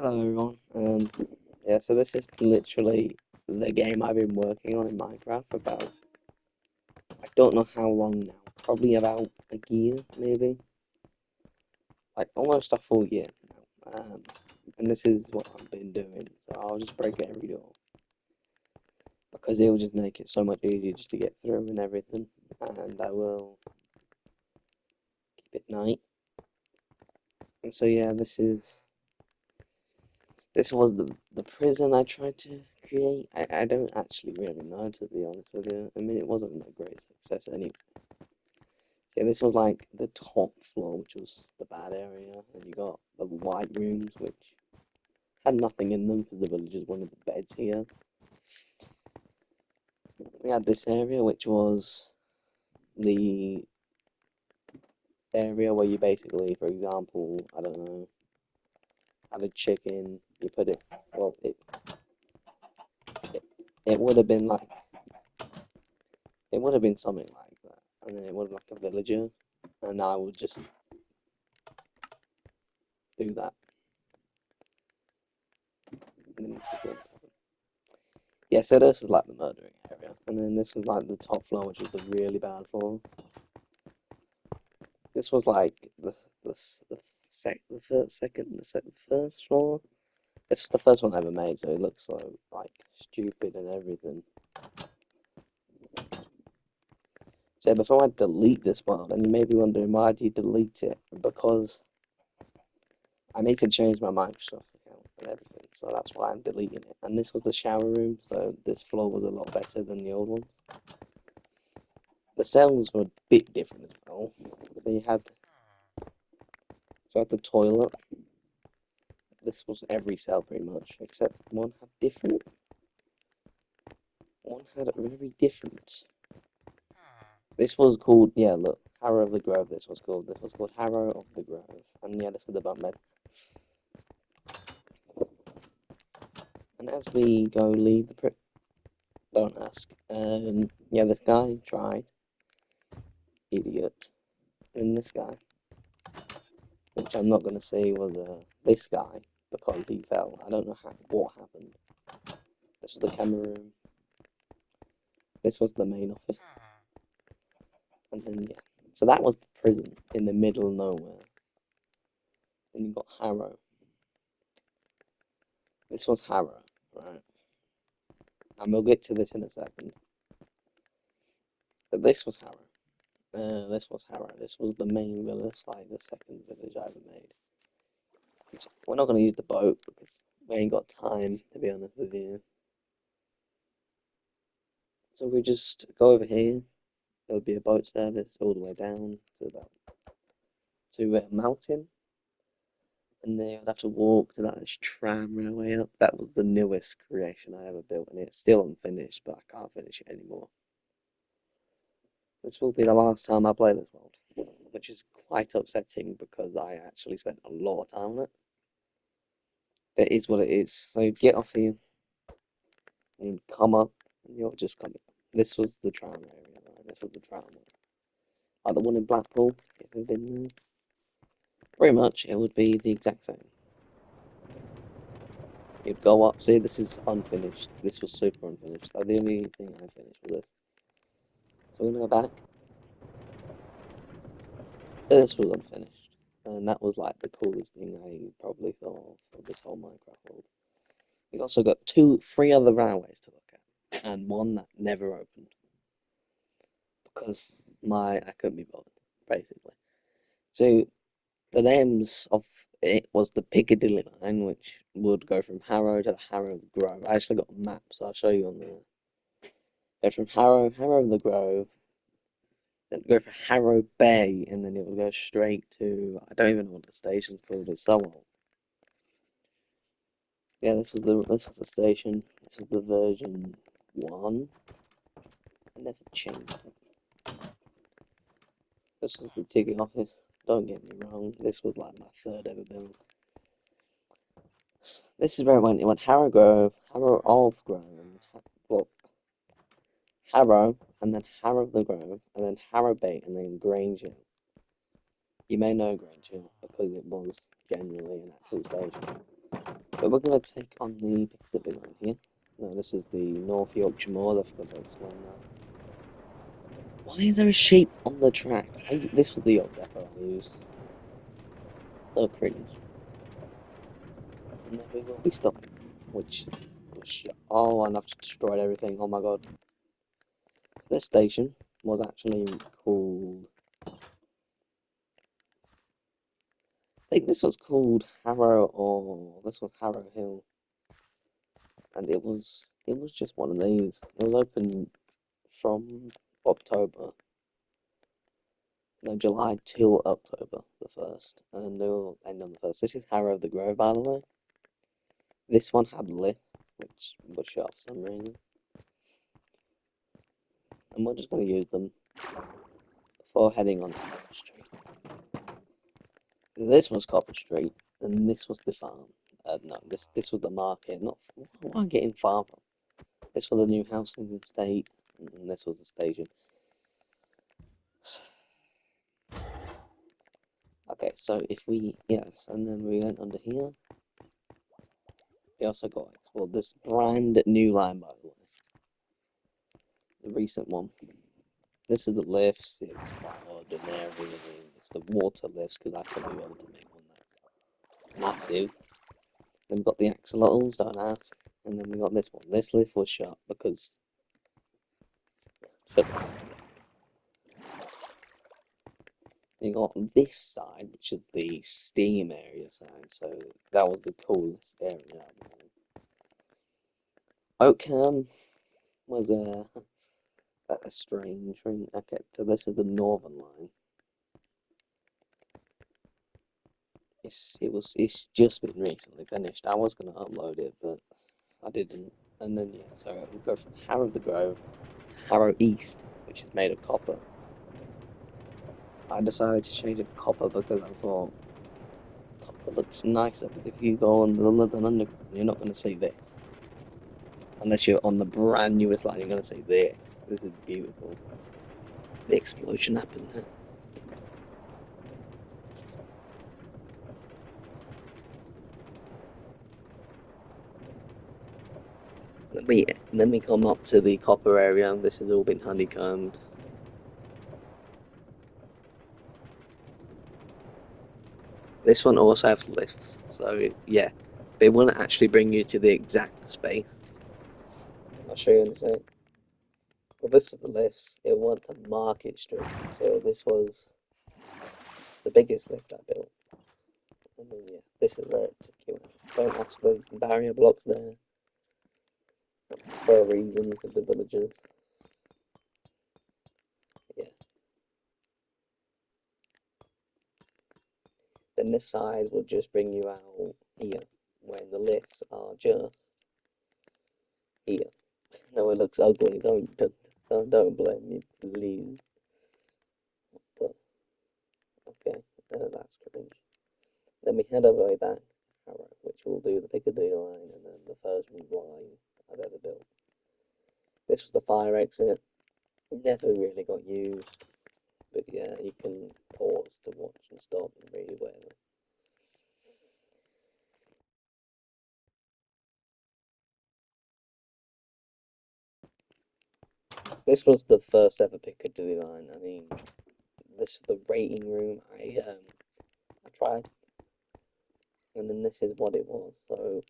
Hello everyone. Yeah, so this is literally the game I've been working on in Minecraft for about, I don't know how long now, probably about a year, maybe, like almost a full year now. And this is what I've been doing, so I'll just break it every door, because it will just make it so much easier just to get through and everything, and I will keep it night. And so yeah, this was the prison I tried to create. I don't actually really know, to be honest with you. I mean, it wasn't a great success anyway. Yeah, this was like the top floor, which was the bad area, and you got the white rooms, which had nothing in them because the villagers wanted the beds here. We had this area, which was the area where you basically, for example, I don't know, had a chicken, you put it, well, it would have been like, it would have been something like that, and then it would have like a villager, and I would just do that, and then yeah, so this is like the murdering area, and then this was like the top floor, which was the really bad floor. This was like the first floor. This was the first one I ever made, so it looks so like stupid and everything. So before I delete this world, and you may be wondering why do you delete it? Because I need to change my Microsoft account and everything, so that's why I'm deleting it. And this was the shower room, so this floor was a lot better than the old one. The cells were a bit different as well. So you had the toilet. This was every cell pretty much, except one had different. One had it very different. This was called, yeah, look, Harrow of the Grove. This was called. This was called Harrow of the Grove, and yeah, this was the bunk bed. And as we go leave the don't ask. Yeah, this guy tried, idiot, and this guy, which I'm not gonna say was this guy because he fell. I don't know what happened. This was the camera room. This was the main office, and then yeah, so that was the prison in the middle of nowhere. Then you got Harrow. This was Harrow, right? And we'll get to this in a second. But this was Harrow. This was Harrow. This was the main village, like the second village I ever made. We're not going to use the boat because we ain't got time, to be honest with you. So we just go over here. There'll be a boat service all the way down to a mountain, and then you'd have to walk to that tram railway up. That was the newest creation I ever built, and it's still unfinished, but I can't finish it anymore. This will be the last time I play this world, which is quite upsetting because I actually spent a lot of time on it. It is what it is. So you get off here and come up, and you're just coming. This was the tram area, right? This was the tram one. Like the one in Blackpool, if you've been there. Pretty much, it would be the exact same. You'd go up. See, this is unfinished. This was super unfinished. Like, the only thing I finished was this. So we're gonna go back. So this was unfinished, and that was like the coolest thing I probably thought of this whole Minecraft world. We also got three other railways to look at, and one that never opened because I couldn't be bothered, basically. So the names of it was the Piccadilly line, which would go from Harrow to the Harrow of the Grove. I actually got a map, so I'll show you on there. Go from Harrow of the Grove, then go for Harrow Bay, and then it will go straight to, I don't even know what the station's called. It's so old. Yeah, this was the station. This was the version 1. I never changed it. This was the ticket office. Don't get me wrong, this was like my third ever build. This is where it went. It went Harrow Grove, Harrow of Grove, well, Harrow, and then Harrow of the Grove, and then Harrow Bay, and then Grange Hill. You may know Grange Hill because it was genuinely an actual station. But we're going to take on the Piccadilly line here. No, this is the North Yorkshire Moors. I forgot to explain that. Why is there a sheep on the track? This was the old depot I used. So cringe. And then we will be stopping, which oh, and I've just destroyed everything. Oh my god. This station was actually called. I think this was called Harrow, or this was Harrow Hill, and it was just one of these. It was open from October, no, July till October the 1st, and they'll end on the 1st. This is Harrow of the Grove, by the way. This one had lifts, which was shut for some reason, and we're just going to use them before heading on Copper Street. This was Copper Street, and this was the farm. No, this was the market. Not where am I getting farm from? This was the new housing estate, and this was the station. Okay, so if we yes, and then we went under here. We also got explored this brand new line, by the way, the recent one. This is the lifts, the explored, and everything. It's the water lifts because I could be able to make one that's massive. Then we've got the axolotls, don't ask, and then we got this one. This lift was shut because. Shut up. You got this side, which is the steam area side, so that was the coolest area. Oakham was a strange thing. Okay, so this is the northern line. It's just been recently finished. I was gonna upload it, but I didn't. And then yeah, so we go from Harrow of the Grove to Harrow East, which is made of copper. I decided to change it to copper because I thought copper looks nicer. Because if you go on the London Underground, you're not gonna see this. Unless you're on the brand newest line, you're gonna see this. This is beautiful. The explosion happened there. Then we come up to the copper area, and this has all been honeycombed. This one also has lifts, so yeah, they wouldn't actually bring you to the exact space. I'll show you in a sec. Well, this was the lifts. It went to Market Street, so this was the biggest lift I built. And then yeah, this is where it took you out. Don't ask for barrier blocks there for a reason for the villagers. Yeah. Then this side will just bring you out here, when the lifts are just here. No, it looks ugly. Don't blame me, please. But okay, that's cringe. Then we head our way back to Harrow, which will do the Piccadilly line and then the first line I've ever built. This was the fire exit. Never really got used, but yeah, you can pause to watch and stop and read whatever. This was the first ever Piccadilly line. I mean, this is the rating room I tried, and then this is what it was. So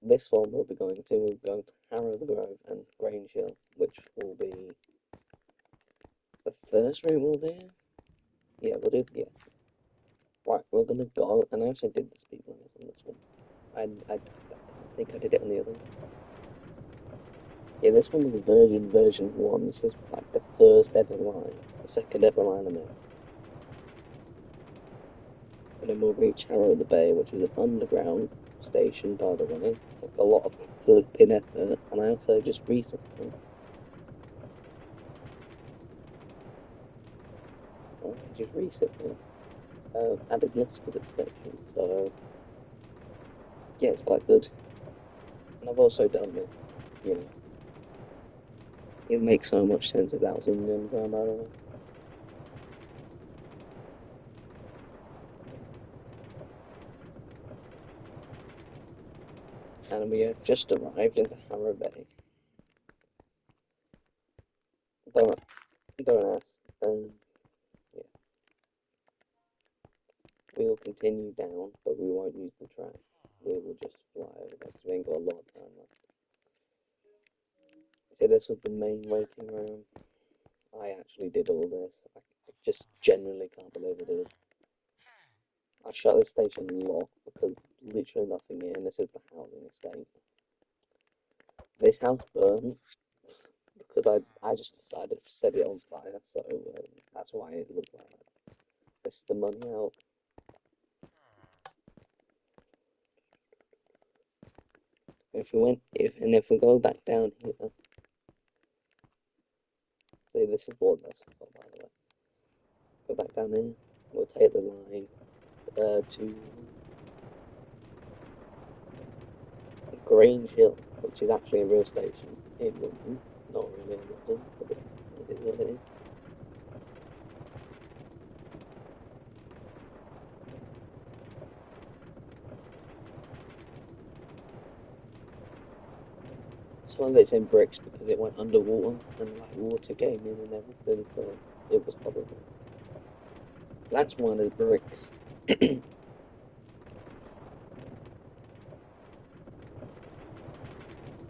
this one we'll be going to. We'll go to Harrow the Grove and Grange Hill, which will be the first room we'll do. Yeah, we'll do. Yeah, right. We're gonna go, and I actually did the speed limit on this one. I don't think I did it on the other one. Yeah, this one was version 1. This is like the first ever line, the second ever line I made. And then we'll reach Harrow the Bay, which is an underground station, by the way. Took a lot of flipping effort, and I also just recently, added lifts to this station. So yeah, it's quite good. And I've also done this. You know, it makes so much sense if that was in the underground, by the way. And we have just arrived into Harrow Bay. Don't ask. Yeah. We will continue down, but we won't use the track. We will just fly over because we ain't got a lot of time left. So this was the main waiting room. I actually did all this. I just genuinely can't believe I did. I shut the station lock because literally nothing here, and this is the housing estate. This house burned because I just decided to set it on fire, so that's why it looks like that. This is the money out. If we go back down here, see this is what that's for, by the way. Go back down here. We'll take the line to Grange Hill, which is actually a real station in London. Not really in London, but it is what it is. Some of it's in bricks because it went underwater and like water came in and everything, so it was horrible. That's one of the bricks.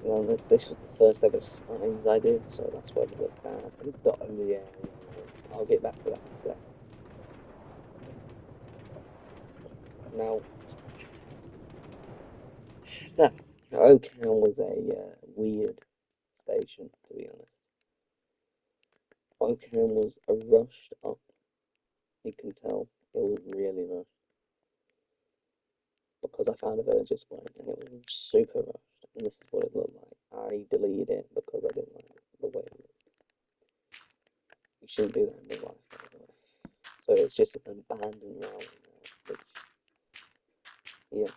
Well, this was the first ever signs I did, so that's why they look bad. Yeah. I'll get back to that in a sec. Now, that Oakham was a weird station, to be honest. Oakham was a rushed up. You can tell it was really rushed because I found a villager spine and it was super rushed. And this is what it looked like. I deleted it because I didn't like the way it looked. You shouldn't do that in real life, by the way. So it's just an abandoned railway now, which, yeah,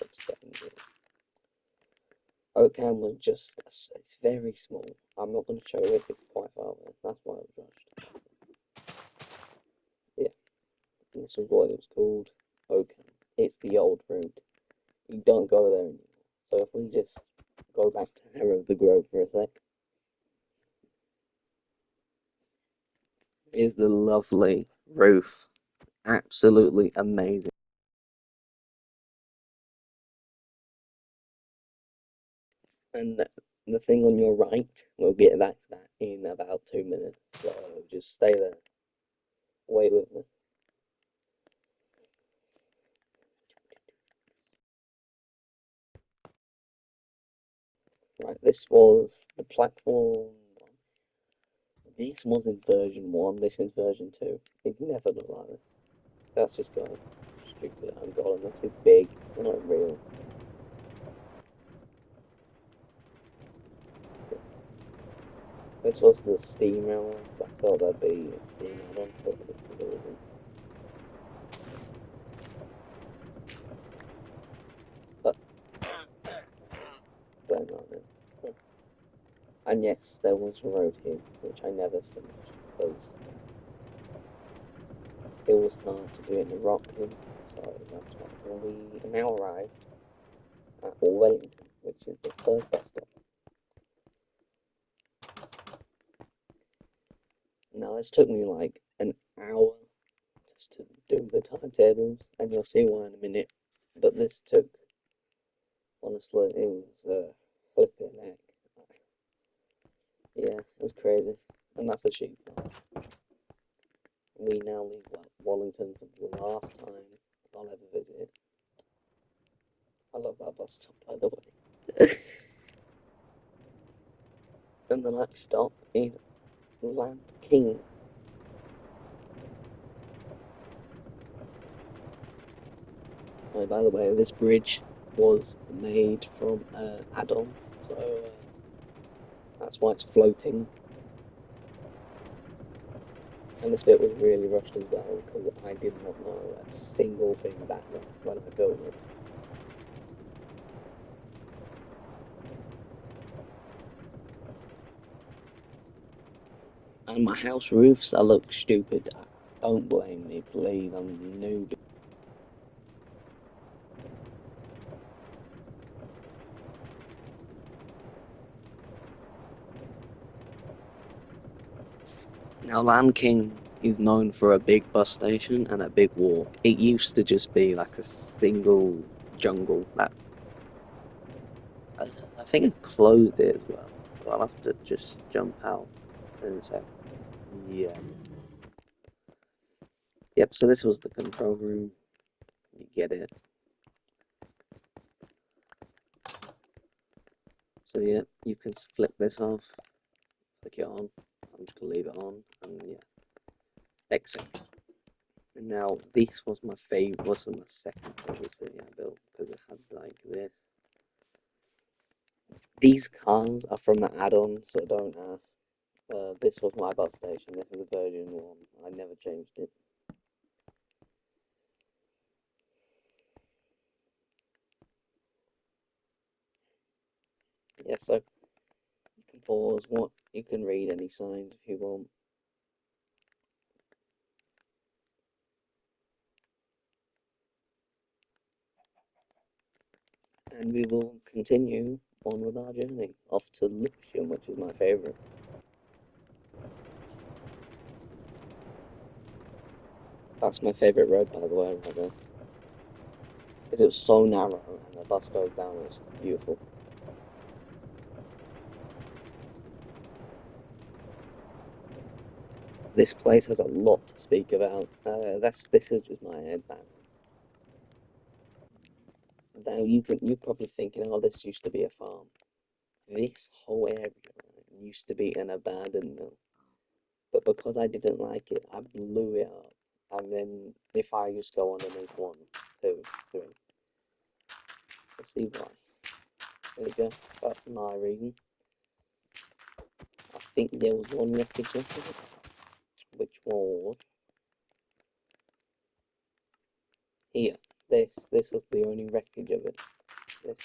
upsetting. Oakham was just, it's very small. I'm not going to show it, it's quite far away. That's why it was rushed. Yeah, and this was what it was called, Oakham. It's the old route. You don't go there anymore. So if we just go back to Harrow the Grove for a sec. Is the lovely roof. Absolutely amazing. And the thing on your right, we'll get back to that in about 2 minutes. So just stay there. Wait with me. Right, this was the platform. This was in version 1, this is version 2. It never looked like this. That's just got stupid Angolan, they're too big, they're not real. This was the steam railway, because I thought there'd be a steam add-on, but obviously there isn't. But, blame on it. And yes, there was a road here, which I never finished, because it was hard to do it in a rock hill, so that's why. And we now arrived at Wellington, which is the first bus stop. Now, this took me like an hour just to do the timetables, and you'll see why in a minute. But this took, honestly, it was flipping heck. Yeah, it was crazy. And that's a cheap one. We now leave Wellington for the last time I'll ever visit. I love that bus stop, by the way. And the next stop is Lamp King. Oh, by the way, this bridge was made from add-ons, so that's why it's floating. And this bit was really rushed as well because I did not know a single thing back then when I built it. And my house roofs, I look stupid. Don't blame me, please. I'm new. Now, Land King is known for a big bus station and a big walk. It used to just be like a single jungle. I think it closed it as well. So I'll have to just jump out in a sec. Yeah. Yep, so this was the control room. You get it. So yeah, you can flip this off, flick it on. I'm just gonna leave it on, and yeah, exit. And now this was my favorite. Was my second favorite city I built because it had like this. These cars are from the add-on, so don't ask. This was my bus station. This is the version one. I never changed it. Yeah, so you can pause. What you can read any signs if you want. And we will continue on with our journey off to Lewisham, which is my favourite. That's my favourite road, by the way, right there. Because it was so narrow and the bus goes down, it's beautiful. This place has a lot to speak about. This is just my head back. Now you're probably thinking, oh, this used to be a farm. This whole area used to be an abandoned mill. But because I didn't like it, I blew it up. And then if I just go underneath one, two, three, let's see why. There you go. That's my reason. I think there was one wreckage left of it, which was here. This was the only wreckage of it. This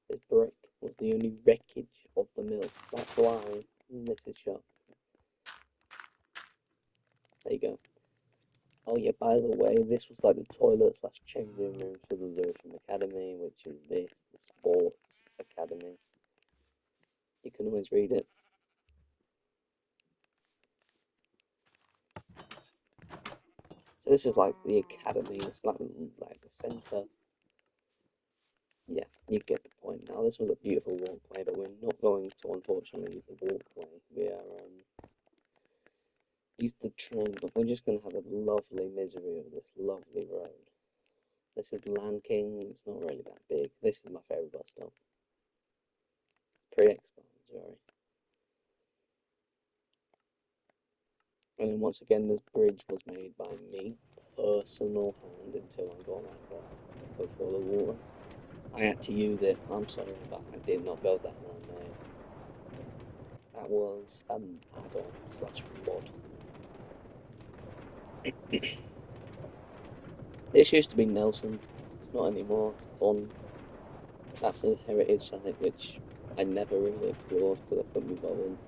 this brick was the only wreckage of the mill. That's why this is shut. There you go. Oh yeah, by the way, this was like the toilet slash changing room for the Lewisham Academy, which is this, the Sports Academy. You can always read it. So this is like the academy. It's like the center. Yeah, you get the point. Now this was a beautiful walkway, but we're not going to unfortunately use the walkway. We are use the train, but we're just gonna have a lovely misery of this lovely road. This is Land King. It's not really that big. This is my favourite bus stop. Pre-expansionary. And then once again, this bridge was made by me, personal hand, until I got like that before the water. I had to use it. I'm sorry, but I did not build that man-made. That was add-on slash mod. This used to be Nelson. It's not anymore. It's a pond. That's a heritage site which I never really explored because I couldn't be bothered.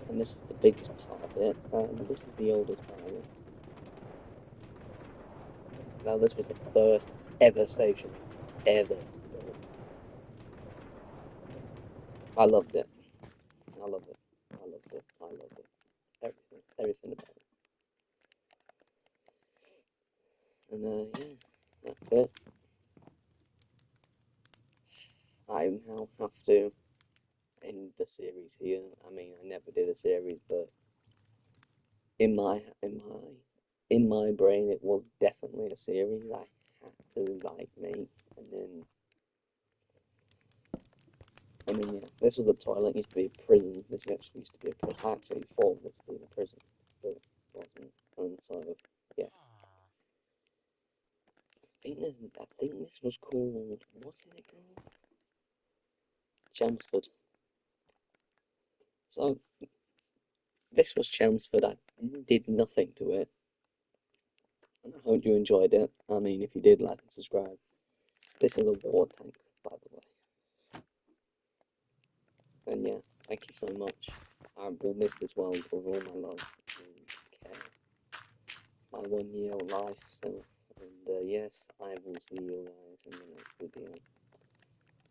And this is the biggest part of it, and this is the oldest part of it. Now, this was the first ever station I ever built. I loved it. I loved it. I loved it. I loved it. Everything about it. And yeah, that's it. I now have to end the series here. I mean, I never did a series, but in my in my in my brain, it was definitely a series I had to like make, and then I mean, yeah, this was a toilet. It used to be a prison. This actually used to be a prison. I actually thought this was a prison, but it wasn't. And so, yes, I think this was called. What's it called? Chelmsford. So this was Chelmsford. I did nothing to it, and I hope you enjoyed it. I mean, if you did, like and subscribe. This is a water tank, by the way. And yeah, thank you so much. I will miss this world with all my love and care. My 1 year life still. And yes, I will see you guys in the next video.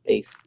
Peace.